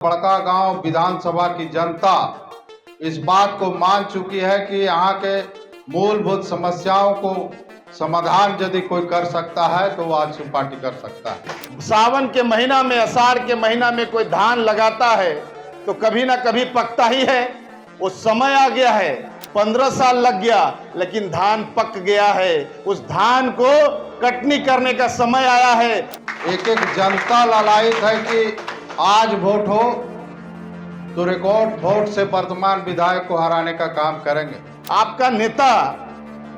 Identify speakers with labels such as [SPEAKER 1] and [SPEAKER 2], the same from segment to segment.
[SPEAKER 1] बड़कागांव विधानसभा की जनता इस बात को मान चुकी है कि यहाँ के मूलभूत समस्याओं को समाधान यदि कोई कर सकता है तो वो आजसू पार्टी कर सकता है।
[SPEAKER 2] सावन के महीना में, आषाढ़ के महीना में कोई धान लगाता है तो कभी ना कभी पकता ही है। वो समय आ गया है, 15 साल लग गया लेकिन धान पक गया है। उस धान को कटनी करने का समय आया है।
[SPEAKER 1] एक जनता लालायित है कि आज वोट हो तो रिकॉर्ड वोट से वर्तमान विधायक को हराने का काम करेंगे।
[SPEAKER 2] आपका नेता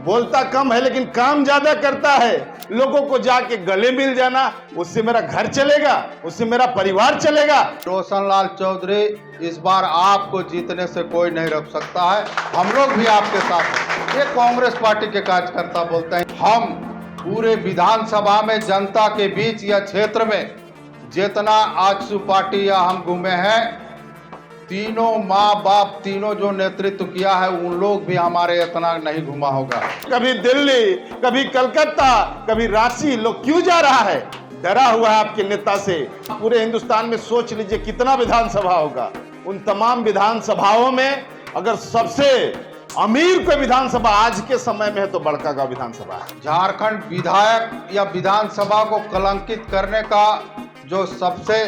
[SPEAKER 2] बोलता कम है लेकिन काम ज्यादा करता है। लोगों को जाके गले मिल जाना, उससे मेरा घर चलेगा, उससे मेरा परिवार चलेगा।
[SPEAKER 1] रोशन लाल चौधरी, इस बार आपको जीतने से कोई नहीं रोक सकता है। हम लोग भी आपके साथ हैं। ये कांग्रेस पार्टी के कार्यकर्ता बोलते हैं हम पूरे विधानसभा में जनता के बीच या क्षेत्र में जितना आजसू पार्टी या हम घूमे हैं, तीनों माँ बाप तीनों जो नेतृत्व किया है उन लोग भी हमारे इतना नहीं घुमा होगा।
[SPEAKER 2] कभी दिल्ली, कभी कलकत्ता, कभी रांची, लोग क्यों जा रहा है? डरा हुआ है आपके नेता से। पूरे हिंदुस्तान में सोच लीजिए कितना विधानसभा होगा। उन तमाम विधानसभाओं में अगर सबसे अमीर कोई विधानसभा आज के समय में है तो बड़कागांव विधानसभा है।
[SPEAKER 1] झारखंड विधायक या विधानसभा को कलंकित करने का जो सबसे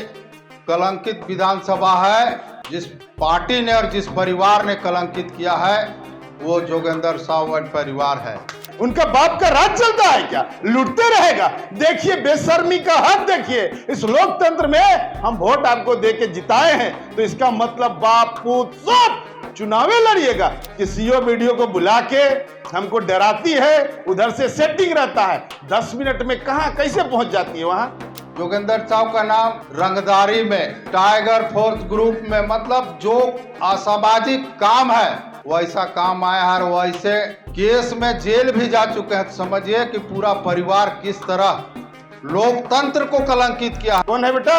[SPEAKER 1] कलंकित विधानसभा है, जिस पार्टी ने और जिस परिवार ने कलंकित किया है, वो जोगेंद्र सावंत परिवार है।
[SPEAKER 2] उनका बाप का राज चलता है क्या? लूटते रहेगा। देखिए बेशर्मी का हद देखिए। इस लोकतंत्र में हम वोट आपको देके जिताए हैं तो इसका मतलब बाप पूत सब चुनावे लड़िएगा। कि सीओ वीडियो को बुला के हमको डराती है, उधर से सेटिंग रहता है। 10 मिनट में कहां कैसे पहुंच जाती है वहां।
[SPEAKER 1] जोगेंद्र साहब का नाम रंगदारी में, टाइगर फोर्स ग्रुप में, मतलब जो असामाजिक काम है वैसा काम आया है। वैसे केस में जेल भी जा चुके हैं। समझिए कि पूरा परिवार किस तरह लोकतंत्र को कलंकित किया।
[SPEAKER 2] कौन है बेटा?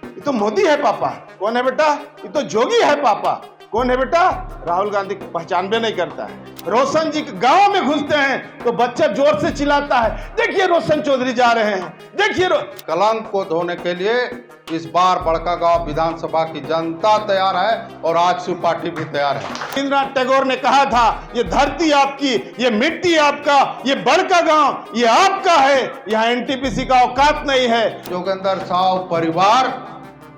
[SPEAKER 2] ये तो मोदी है पापा। कौन है बेटा? ये तो जोगी है पापा। कौन है बेटा? राहुल गांधी पहचान भी नहीं करता है। रोशन जी गांव में घुसते हैं तो बच्चा जोर से चिल्लाता है, देखिए रोशन चौधरी जा रहे हैं, देखिए।
[SPEAKER 1] कलंक को धोने के लिए इस बार बड़कागांव विधानसभा की जनता तैयार है और आजसू पार्टी भी तैयार है।
[SPEAKER 2] रविंद्रनाथ टैगोर ने कहा था, ये धरती आपकी, ये मिट्टी आपका, ये बड़कागांव ये आपका है, यहाँ एनटीपीसी का औकात नहीं है।
[SPEAKER 1] जोगेंद्र साहब परिवार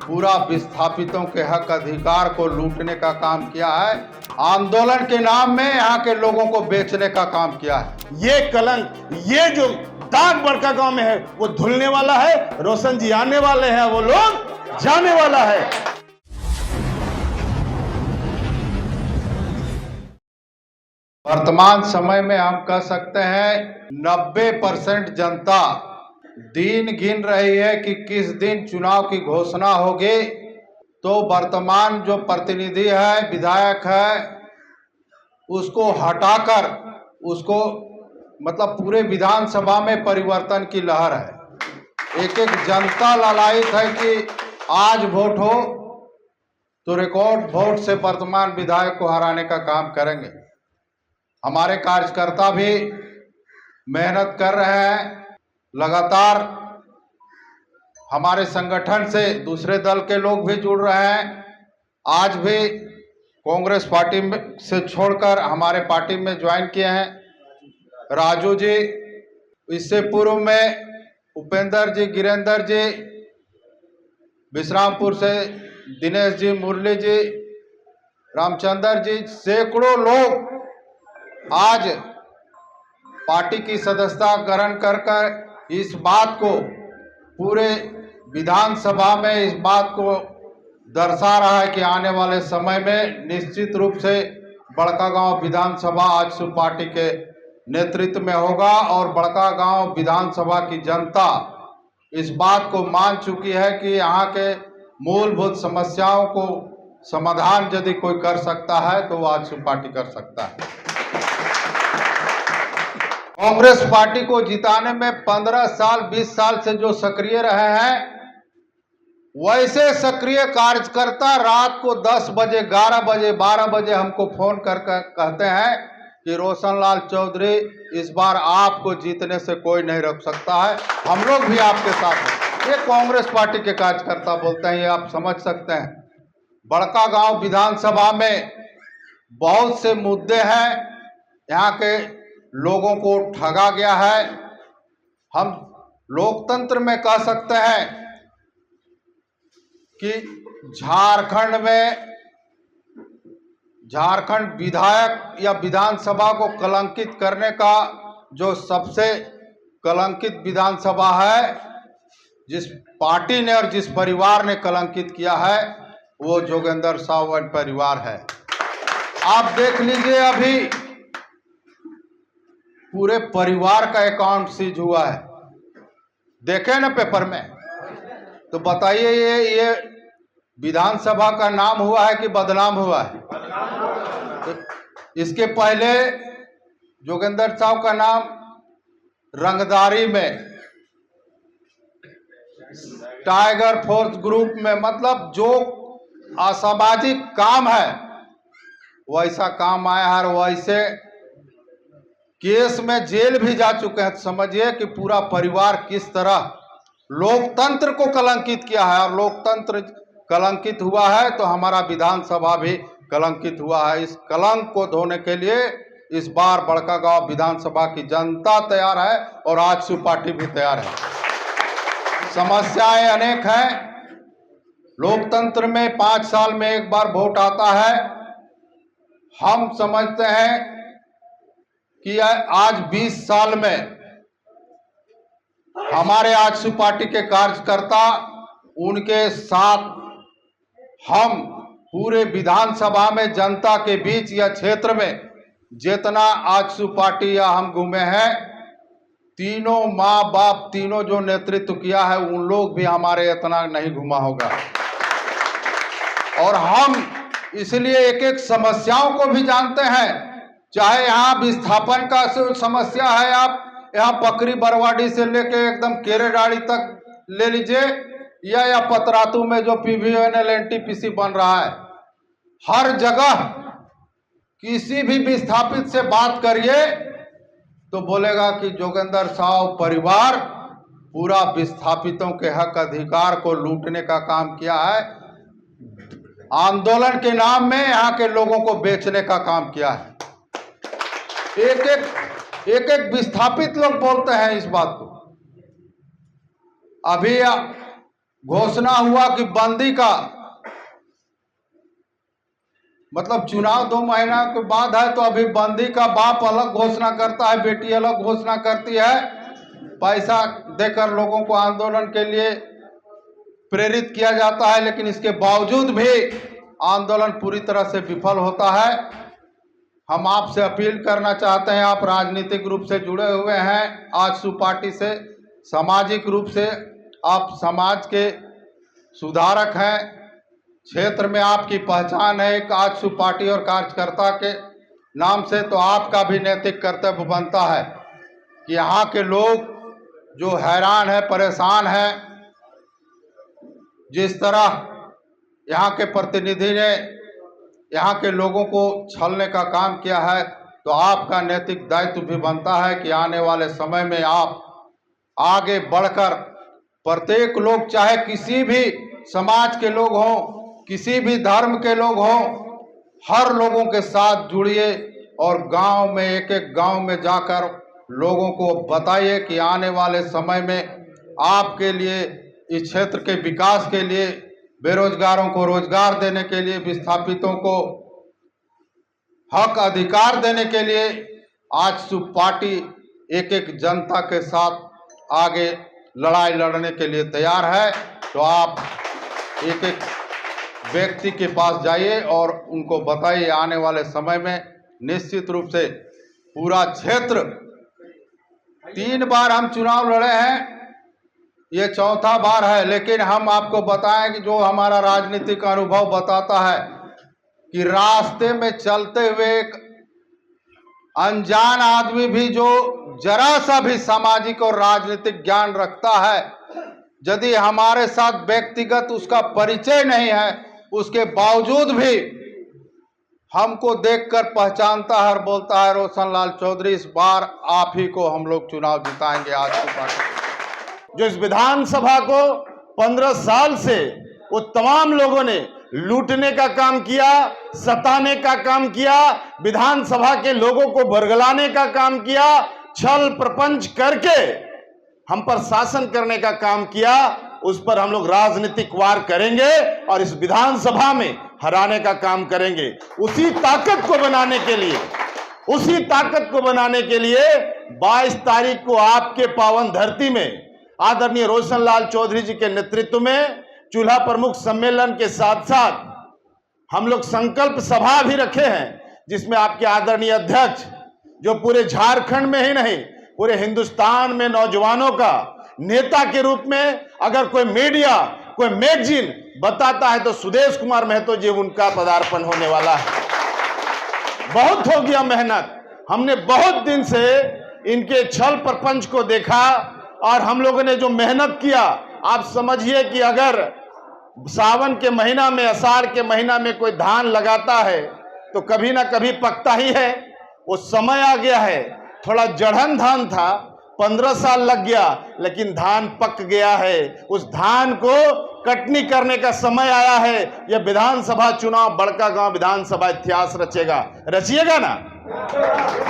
[SPEAKER 1] पूरा विस्थापितों के हक अधिकार को लूटने का काम किया है। आंदोलन के नाम में यहाँ के लोगों को बेचने का काम किया है।
[SPEAKER 2] ये कलंक, ये जो दाग बड़कागांव में है वो धुलने वाला है। रोशन जी आने वाले हैं, वो लोग जाने वाला है।
[SPEAKER 1] वर्तमान समय में हम कह सकते हैं 90% जनता दिन गिन रही है कि किस दिन चुनाव की घोषणा होगी तो वर्तमान जो प्रतिनिधि है, विधायक है, उसको हटाकर उसको मतलब पूरे विधानसभा में परिवर्तन की लहर है। एक जनता लालायित है कि आज वोट हो तो रिकॉर्ड वोट से वर्तमान विधायक को हराने का काम करेंगे। हमारे कार्यकर्ता भी मेहनत कर रहे हैं। लगातार हमारे संगठन से दूसरे दल के लोग भी जुड़ रहे हैं। आज भी कांग्रेस पार्टी से छोड़कर हमारे पार्टी में ज्वाइन किए हैं राजू जी, इससे पूर्व में उपेंद्र जी, गिरेंद्र जी, विश्रामपुर से दिनेश जी, मुरली जी, रामचंद्र जी, सैकड़ों लोग आज पार्टी की सदस्यता ग्रहण कर इस बात को पूरे विधानसभा में इस बात को दर्शा रहा है कि आने वाले समय में निश्चित रूप से बड़कागांव विधानसभा आजसू पार्टी के नेतृत्व में होगा। और बड़कागांव विधानसभा की जनता इस बात को मान चुकी है कि यहाँ के मूलभूत समस्याओं को समाधान यदि कोई कर सकता है तो वो आजसू पार्टी कर सकता है। कांग्रेस पार्टी को जिताने में 15 साल 20 साल से जो सक्रिय रहे हैं, वैसे सक्रिय कार्यकर्ता रात को 10 बजे, 11 बजे, 12 बजे हमको फोन कर कहते हैं कि रोशन लाल चौधरी, इस बार आपको जीतने से कोई नहीं रोक सकता है। हम लोग भी आपके साथ हैं। ये कांग्रेस पार्टी के कार्यकर्ता बोलते हैं, ये आप समझ सकते हैं। बड़कागांव विधानसभा में बहुत से मुद्दे हैं। यहाँ के लोगों को ठगा गया है। हम लोकतंत्र में कह सकते हैं कि झारखंड विधायक या विधानसभा को कलंकित करने का जो सबसे कलंकित विधानसभा है, जिस पार्टी ने और जिस परिवार ने कलंकित किया है, वो जोगेंद्र साहू परिवार है। आप देख लीजिए, अभी पूरे परिवार का अकाउंट सीज हुआ है, देखे ना पेपर में। तो बताइए ये विधानसभा का नाम हुआ है कि बदनाम हुआ है? तो इसके पहले जोगेंद्र साहू का नाम रंगदारी में, टाइगर फोर्स ग्रुप में, मतलब जो असामाजिक काम है वैसा काम आया है, और वैसे केस में जेल भी जा चुके हैं। समझिए कि पूरा परिवार किस तरह लोकतंत्र को कलंकित किया है, और लोकतंत्र कलंकित हुआ है तो हमारा विधानसभा भी कलंकित हुआ है। इस कलंक को धोने के लिए इस बार बड़कागांव विधानसभा की जनता तैयार है और आजसू पार्टी भी तैयार है। समस्याएं अनेक हैं। लोकतंत्र में 5 साल में एक बार वोट आता है। हम समझते हैं कि आज 20 साल में हमारे आजसू पार्टी के कार्यकर्ता, उनके साथ हम पूरे विधानसभा में जनता के बीच या क्षेत्र में जितना आजसू पार्टी या हम घूमे हैं, तीनों माँ बाप तीनों जो नेतृत्व किया है, उन लोग भी हमारे इतना नहीं घुमा होगा। और हम इसलिए एक एक समस्याओं को भी जानते हैं। चाहे यहाँ विस्थापन का समस्या है, आप यहाँ पकरी बरवाडी से लेके एकदम केरेडाड़ी तक ले लीजिए, या पतरातू में जो PVNL NTPC बन रहा है, हर जगह किसी भी विस्थापित से बात करिए तो बोलेगा कि जोगेंद्र साहू परिवार पूरा विस्थापितों के हक अधिकार को लूटने का काम किया है। आंदोलन के नाम में यहाँ के लोगों को बेचने का काम किया है। एक एक विस्थापित लोग बोलते हैं इस बात को। अभी घोषणा हुआ कि बंदी का मतलब चुनाव 2 महीना के बाद है, तो अभी बंदी का बाप अलग घोषणा करता है, बेटी अलग घोषणा करती है। पैसा देकर लोगों को आंदोलन के लिए प्रेरित किया जाता है, लेकिन इसके बावजूद भी आंदोलन पूरी तरह से विफल होता है। हम आपसे अपील करना चाहते हैं, आप राजनीतिक रूप से जुड़े हुए हैं आजसू पार्टी से, सामाजिक रूप से आप समाज के सुधारक हैं, क्षेत्र में आपकी पहचान है एक आजसू पार्टी और कार्यकर्ता के नाम से, तो आपका भी नैतिक कर्तव्य बनता है कि यहाँ के लोग जो हैरान है, परेशान है, जिस तरह यहाँ के प्रतिनिधि ने यहाँ के लोगों को छलने का काम किया है, तो आपका नैतिक दायित्व भी बनता है कि आने वाले समय में आप आगे बढ़कर प्रत्येक लोग, चाहे किसी भी समाज के लोग हों, किसी भी धर्म के लोग हों, हर लोगों के साथ जुड़िए और गांव में एक एक गांव में जाकर लोगों को बताइए कि आने वाले समय में आपके लिए, इस क्षेत्र के विकास के लिए, बेरोजगारों को रोजगार देने के लिए, विस्थापितों को हक अधिकार देने के लिए आजसू पार्टी एक एक जनता के साथ आगे लड़ाई लड़ने के लिए तैयार है। तो आप एक एक व्यक्ति के पास जाइए और उनको बताइए, आने वाले समय में निश्चित रूप से पूरा क्षेत्र, 3 बार हम चुनाव लड़े हैं, ये 4था बार है, लेकिन हम आपको बताएं कि जो हमारा राजनीतिक अनुभव बताता है कि रास्ते में चलते हुए एक अनजान आदमी भी जो जरा सा भी सामाजिक और राजनीतिक ज्ञान रखता है, यदि हमारे साथ व्यक्तिगत उसका परिचय नहीं है, उसके बावजूद भी हमको देखकर पहचानता है और बोलता है, रोशन लाल चौधरी, इस बार आप ही को हम लोग चुनाव जिताएंगे आजसू पार्टी।
[SPEAKER 2] जो इस विधानसभा को 15 साल से वो तमाम लोगों ने लूटने का काम किया, सताने का काम किया, विधानसभा के लोगों को बरगलाने का काम किया, छल प्रपंच करके हम पर शासन करने का काम किया, उस पर हम लोग राजनीतिक वार करेंगे और इस विधानसभा में हराने का काम करेंगे। उसी ताकत को बनाने के लिए 22 तारीख को आपके पावन धरती में आदरणीय रोशन लाल चौधरी जी के नेतृत्व में चूल्हा प्रमुख सम्मेलन के साथ साथ हम लोग संकल्प सभा भी रखे हैं, जिसमें आपके आदरणीय अध्यक्ष जो पूरे झारखंड में ही नहीं पूरे हिंदुस्तान में नौजवानों का नेता के रूप में अगर कोई मीडिया कोई मैगजीन बताता है तो सुदेश कुमार महतो जी उनका पदार्पण होने वाला है। बहुत हो गया मेहनत, हमने बहुत दिन से इनके छल प्रपंच को देखा और हम लोगों ने जो मेहनत किया, आप समझिए कि अगर सावन के महीना में आषाढ़ के महीना में कोई धान लगाता है तो कभी ना कभी पकता ही है। वो समय आ गया है, थोड़ा जड़हन धान था, 15 साल लग गया लेकिन धान पक गया है। उस धान को कटनी करने का समय आया है। यह विधानसभा चुनाव बड़का गांव विधानसभा इतिहास रचिएगा ना,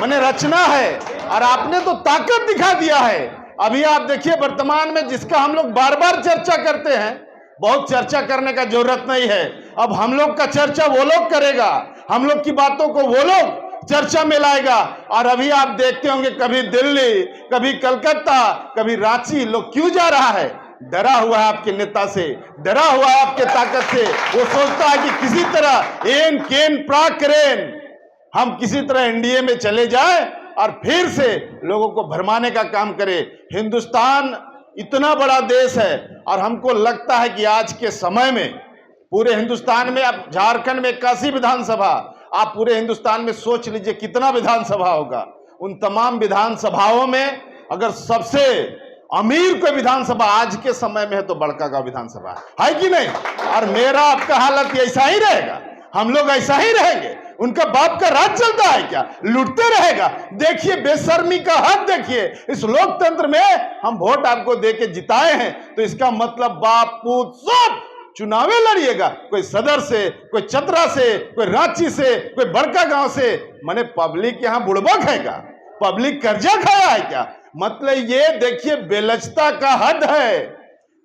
[SPEAKER 2] मैंने रचना है और आपने तो ताकत दिखा दिया है। अभी आप देखिए वर्तमान में जिसका हम लोग बार बार चर्चा करते हैं, बहुत चर्चा करने का जरूरत नहीं है। अब हम लोग का चर्चा वो लोग करेगा, हम लोग की बातों को वो लोग चर्चा में लाएगा। और अभी आप देखते होंगे कभी दिल्ली, कभी कलकत्ता, कभी रांची, लोग क्यों जा रहा है? डरा हुआ है आपके नेता से, डरा हुआ है आपके ताकत से। वो सोचता है कि किसी तरह एन केन प्राक्रेन हम किसी तरह एनडीए में चले जाए और फिर से लोगों को भरमाने का काम करे। हिंदुस्तान इतना बड़ा देश है और हमको लगता है कि आज के समय में पूरे हिंदुस्तान में, अब झारखंड में 81 विधानसभा, आप पूरे हिंदुस्तान में सोच लीजिए कितना विधानसभा होगा। उन तमाम विधानसभाओं में अगर सबसे अमीर कोई विधानसभा आज के समय में है तो बड़का गांव विधानसभा है कि नहीं? और मेरा आपका हालत ऐसा ही रहेगा, हम लोग ऐसा ही रहेंगे। उनका बाप का राज चलता है क्या? लूटते रहेगा। देखिए बेशर्मी का हद देखिए। इस लोकतंत्र में हम वोट आपको देके जिताए हैं तो इसका मतलब बाप पूत सब चुनावे लड़िएगा, कोई सदर से, कोई चतरा से, कोई रांची से, कोई बड़का गांव से। माने पब्लिक यहां बुड़बक है क्या? पब्लिक कर्जा खाया है क्या? मतलब ये देखिए बेलचता का हद है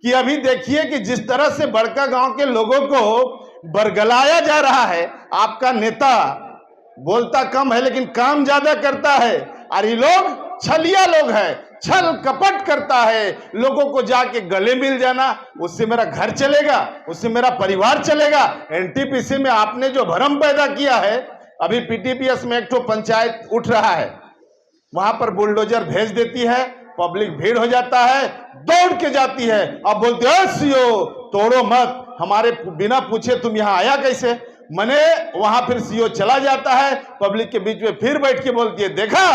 [SPEAKER 2] कि अभी देखिए कि जिस तरह से बड़का गांव के लोगों को बरगलाया जा रहा है। आपका नेता बोलता कम है लेकिन काम ज्यादा करता है और ये लोग छलिया लोग हैं, छल कपट करता है। लोगों को जाके गले मिल जाना, उससे मेरा घर चलेगा, उससे मेरा परिवार चलेगा। एनटीपीसी में आपने जो भ्रम पैदा किया है, अभी पीटीपीएस में एक ठो पंचायत उठ रहा है, वहां पर बुलडोजर भेज देती है, पब्लिक भीड़ हो जाता है, दौड़ के जाती है। अब बोलते हो सीओ तोड़ो मत, हमारे बिना पूछे तुम यहां आया कैसे? मने वहां फिर सीओ चला जाता है, पब्लिक के बीच में फिर बैठ के बोलती है देखा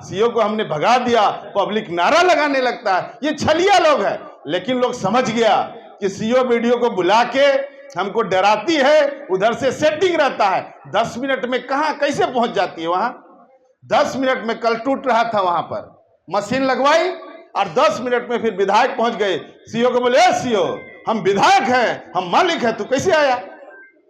[SPEAKER 2] सीओ को हमने भगा दिया। पब्लिक नारा लगाने लगता है। ये छलिया लोग हैं। लेकिन लोग समझ गया कि सीओ वीडियो को बुला के हमको डराती है, उधर से सेटिंग रहता है। 10 मिनट में कहां कैसे पहुंच जाती है वहां? 10 मिनट में कल टूट रहा था, वहां पर मशीन लगवाई और 10 मिनट में फिर विधायक पहुंच गए। सीओ को बोले सीओ हम विधायक हैं, हम मालिक हैं, तू कैसे आया?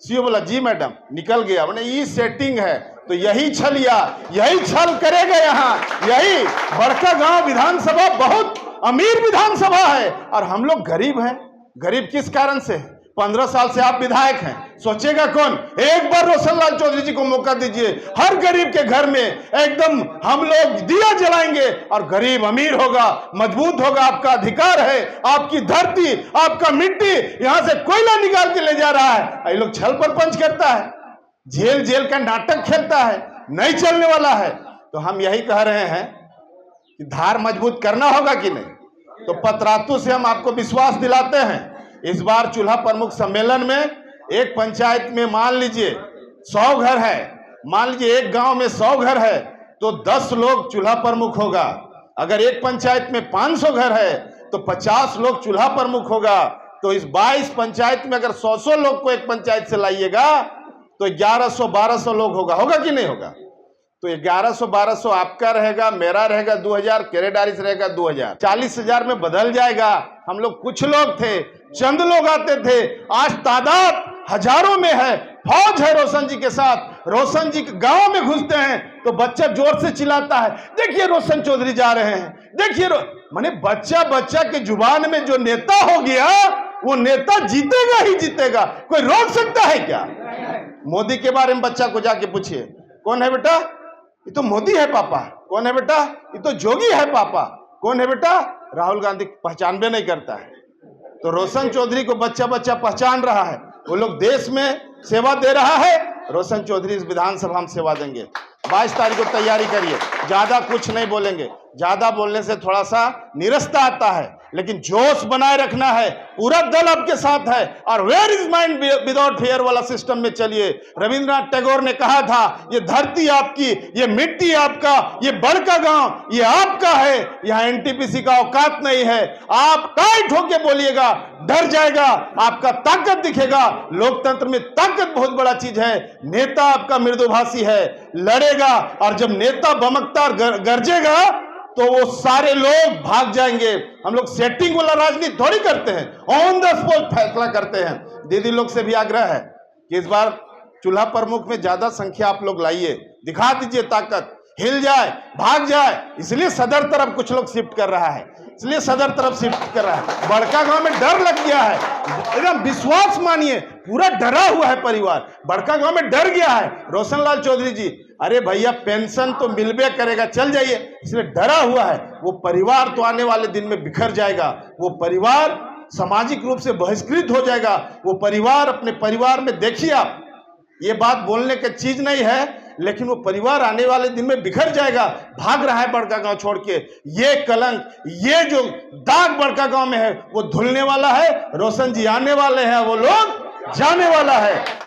[SPEAKER 2] सीओ बोला जी मैडम, निकल गया। मैंने ये सेटिंग है। तो यही छलिया, यही छल करेगा यहाँ। यही बड़का गांव विधानसभा बहुत अमीर विधानसभा है और हम लोग गरीब हैं। गरीब किस कारण से? 15 साल से आप विधायक हैं, सोचेगा कौन? एक बार रोशन लाल चौधरी जी को मौका दीजिए, हर गरीब के घर में एकदम हम लोग दिया जलाएंगे और गरीब अमीर होगा, मजबूत होगा। आपका अधिकार है, आपकी धरती, आपका मिट्टी, यहां से कोयला निकाल के ले जा रहा है। ये लोग छल प्रपंच करता है, जेल जेल का नाटक खेलता है, नहीं चलने वाला है। तो हम यही कह रहे हैं कि धार मजबूत करना होगा कि नहीं? तो पतरातू से हम आपको विश्वास दिलाते हैं। इस बार चूल्हा प्रमुख सम्मेलन में एक पंचायत में मान लीजिए 100 घर है, मान लीजिए एक गांव में 100 घर है तो 10 लोग चूल्हा प्रमुख होगा। अगर एक पंचायत में 500 घर है तो 50 लोग चूल्हा प्रमुख होगा। तो इस 22 पंचायत में अगर 100 लोग को एक पंचायत से लाइएगा तो 1100-1200 लोग होगा कि नहीं होगा? तो 1100-1200 आपका रहेगा, मेरा रहेगा 2000, केरेडारिस रहेगा 2000, 40,000 में बदल जाएगा। हम लोग कुछ लोग थे, चंद लोग आते थे, आज तादाद हजारों में है, फौज है रोशन जी के साथ। रोशन जी गांव में घुसते हैं तो बच्चा जोर से चिल्लाता है, देखिए रोशन चौधरी जा रहे हैं, देखिए माने बच्चा बच्चा के जुबान में जो नेता हो गया वो नेता जीतेगा ही जीतेगा, कोई रोक सकता है क्या? मोदी के बारे में बच्चा को जाके पूछिए, कौन है बेटा? ये तो मोदी है पापा। कौन है बेटा? ये तो जोगी है पापा। कौन है बेटा? राहुल गांधी। पहचान भी नहीं करता है। तो रोशन चौधरी को बच्चा बच्चा पहचान रहा है, वो लोग देश में सेवा दे रहा है, रोशन चौधरी इस विधानसभा में सेवा देंगे। 22 तारीख को तैयारी करिए, ज्यादा कुछ नहीं बोलेंगे, ज्यादा बोलने से थोड़ा सा निरस्ता आता है, लेकिन जोश बनाए रखना है। पूरा दल आपके साथ है और where is mind without fear वाला सिस्टम में चलिए। रविंद्रनाथ टैगोर ने कहा था, ये धरती आपकी, ये मिट्टी आपका, ये बड़का गांव ये आपका है, यहाँ एनटीपीसी का औकात नहीं है। आप टाइट होके बोलिएगा, डर जाएगा, आपका ताकत दिखेगा। लोकतंत्र में ताकत बहुत बड़ा चीज है। नेता आपका मृदुभाषी है, लड़ेगा, और जब नेता बमकता और गरजेगा तो वो सारे लोग भाग जाएंगे। हम लोग सेटिंग वाला राजनीति थोड़ी करते हैं, ऑन द स्पॉट फैसला करते हैं। दीदी लोग से भी आग्रह है कि इस बार चूल्हा प्रमुख में ज्यादा संख्या आप लोग लाइए, दिखा दीजिए ताकत, हिल जाए, भाग जाए। इसलिए सदर तरफ कुछ लोग शिफ्ट कर रहा है, इसलिए सदर तरफ शिफ्ट कर रहा है। बड़का गांव में डर लग गया है, एकदम विश्वास मानिए, पूरा डरा हुआ है परिवार, बड़का गांव में डर गया है। रोशनलाल चौधरी जी, अरे भैया पेंशन तो मिलबे करेगा, चल जाइए, इसलिए डरा हुआ है। वो परिवार तो आने वाले दिन में बिखर जाएगा, वो परिवार सामाजिक रूप से बहिष्कृत हो जाएगा। वो परिवार अपने परिवार में, देखिए आप, ये बात बोलने की चीज नहीं है, लेकिन वो परिवार आने वाले दिन में बिखर जाएगा। भाग रहा है बड़का गांव छोड़ के। ये कलंक, ये जो दाग बड़का गांव में है वो धुलने वाला है। रोशन जी आने वाले हैं, वो लोग जाने वाला है।